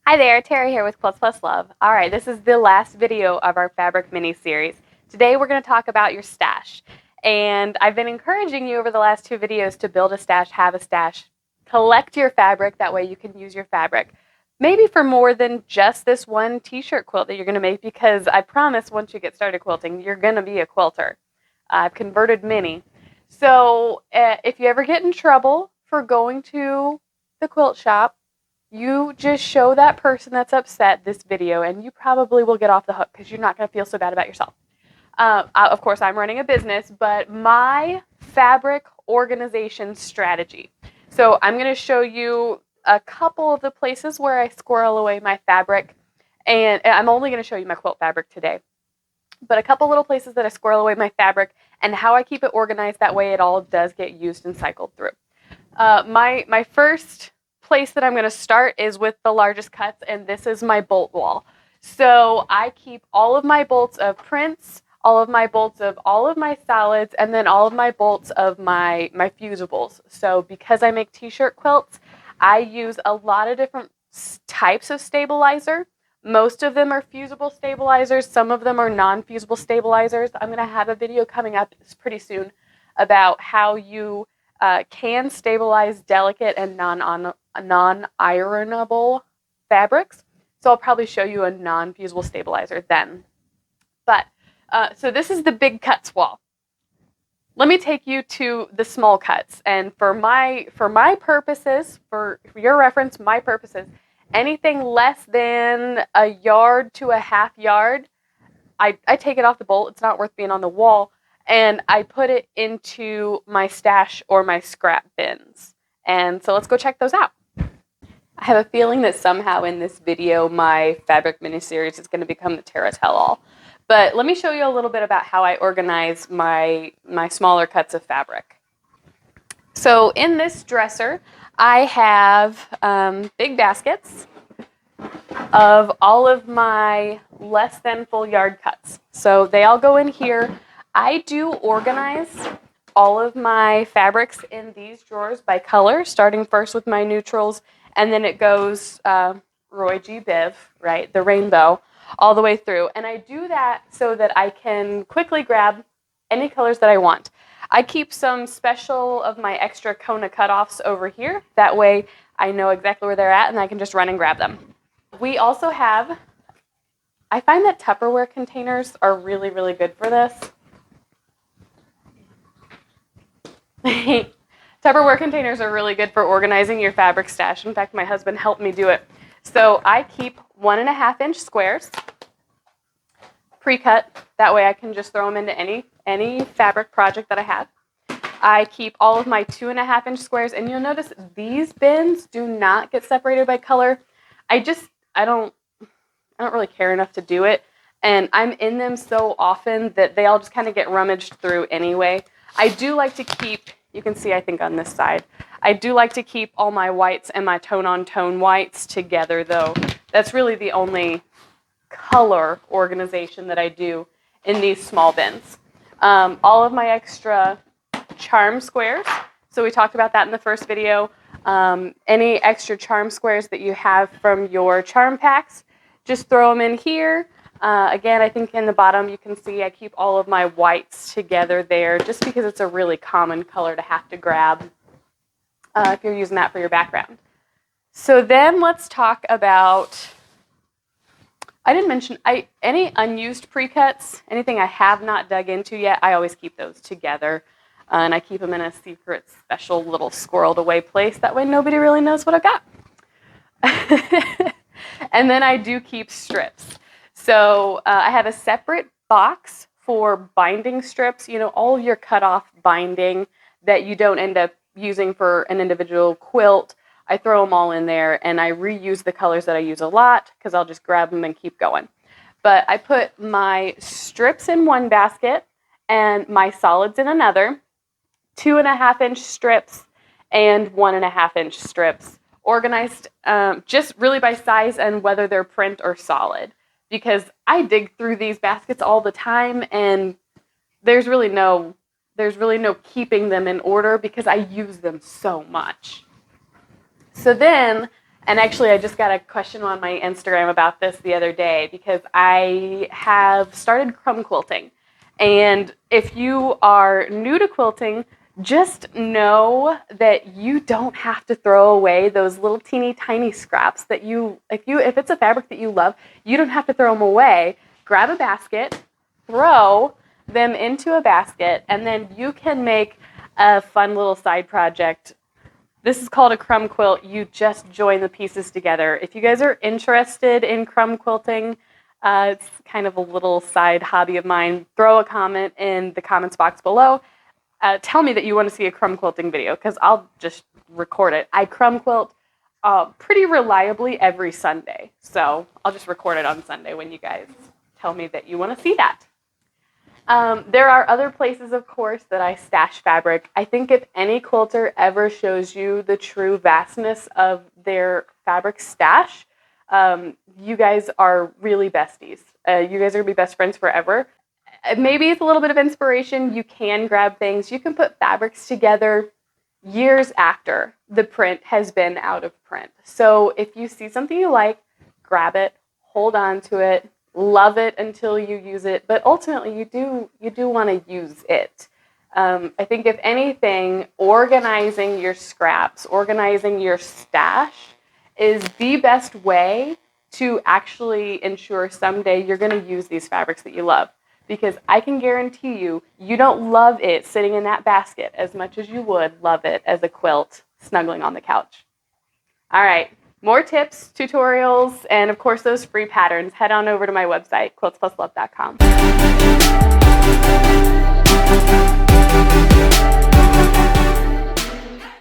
Hi there, Terry here with Quilts Love. All right, this is the last video of our fabric mini-series. Today we're going to talk about your stash. And I've been encouraging you over the last two videos to build a stash, have a stash, collect your fabric, that way you can use your fabric. Maybe for more than just this one t-shirt quilt that you're going to make, because I promise once you get started quilting, you're going to be a quilter. I've converted many. So if you ever get in trouble for going to the quilt shop, you just show that person that's upset this video, and you probably will get off the hook because you're not going to feel so bad about yourself. Of course, I'm running a business, but my fabric organization strategy. So I'm going to show you a couple of the places where I squirrel away my fabric, and I'm only going to show you my quilt fabric today, but a couple little places that I squirrel away my fabric and how I keep it organized. That way it all does get used and cycled through. My first place that I'm going to start is with the largest cuts, and this is my bolt wall. So I keep all of my bolts of prints, all of my bolts of all of my solids, and then all of my bolts of my fusibles. So because I make t-shirt quilts, I use a lot of different types of stabilizer. Most of them are fusible stabilizers. Some of them are non-fusible stabilizers. I'm going to have a video coming up pretty soon about how you can stabilize delicate and non-ironable fabrics. So I'll probably show you a non-fusible stabilizer then. But so this is the big cuts wall. Let me take you to the small cuts. And for my purposes, for your reference, my purposes, anything less than a yard to a half yard, I take it off the bolt. It's not worth being on the wall. And I put it into my stash or my scrap bins. And so let's go check those out. I have a feeling that somehow in this video, my fabric mini-series is going to become the Terra Tell-All. But let me show you a little bit about how I organize my smaller cuts of fabric. So in this dresser, I have big baskets of all of my less than full yard cuts. So they all go in here. I do organize all of my fabrics in these drawers by color, starting first with my neutrals, and then it goes Roy G. Biv, right, the rainbow, all the way through. And I do that so that I can quickly grab any colors that I want. I keep some special of my extra Kona cutoffs over here. That way I know exactly where they're at and I can just run and grab them. We also have, I find that Tupperware containers are really, really good for this. Tupperware containers are really good for organizing your fabric stash. In fact, my husband helped me do it. So I keep 1.5-inch squares pre-cut. That way I can just throw them into any fabric project that I have. I keep all of my 2.5-inch squares, and you'll notice these bins do not get separated by color. I don't really care enough to do it, and I'm in them so often that they all just kind of get rummaged through anyway. I do like to keep, you can see I think on this side, I do like to keep all my whites and my tone-on-tone whites together though. That's really the only color organization that I do in these small bins. All of my extra charm squares, so we talked about that in the first video. Any extra charm squares that you have from your charm packs, just throw them in here. Again, I think in the bottom you can see I keep all of my whites together there just because it's a really common color to have to grab if you're using that for your background. So then let's talk about, I didn't mention, any unused pre-cuts, anything I have not dug into yet, I always keep those together. And I keep them in a secret, special little squirreled away place. That way nobody really knows what I've got. And then I do keep strips. So I have a separate box for binding strips, you know, all your cutoff binding that you don't end up using for an individual quilt. I throw them all in there, and I reuse the colors that I use a lot because I'll just grab them and keep going. But I put my strips in one basket and my solids in another, 2.5-inch strips and 1.5-inch strips, organized just really by size and whether they're print or solid, because I dig through these baskets all the time, and there's really no keeping them in order because I use them so much. So then And actually, I just got a question on my Instagram about this the other day because I have started crumb quilting. And if you are new to quilting, just know that you don't have to throw away those little teeny tiny scraps that if it's a fabric that you love, you don't have to throw them away. Grab a basket, throw them into a basket, and then you can make a fun little side project. This is called a crumb quilt. You just join the pieces together. If you guys are interested in crumb quilting, it's kind of a little side hobby of mine. Throw a comment in the comments box below. Tell me that you want to see a crumb quilting video because I'll just record it. I crumb quilt pretty reliably every Sunday. So I'll just record it on Sunday when you guys tell me that you want to see that. There are other places, of course, that I stash fabric. I think if any quilter ever shows you the true vastness of their fabric stash, you guys are really besties. You guys are going to be best friends forever. Maybe it's a little bit of inspiration. You can grab things. You can put fabrics together years after the print has been out of print. So if you see something you like, grab it, hold on to it, love it until you use it, but ultimately you do want to use it. I think if anything, organizing your scraps, organizing your stash is the best way to actually ensure someday you're going to use these fabrics that you love. Because I can guarantee you, you don't love it sitting in that basket as much as you would love it as a quilt snuggling on the couch. All right. More tips, tutorials, and of course those free patterns, head on over to my website, quiltspluslove.com.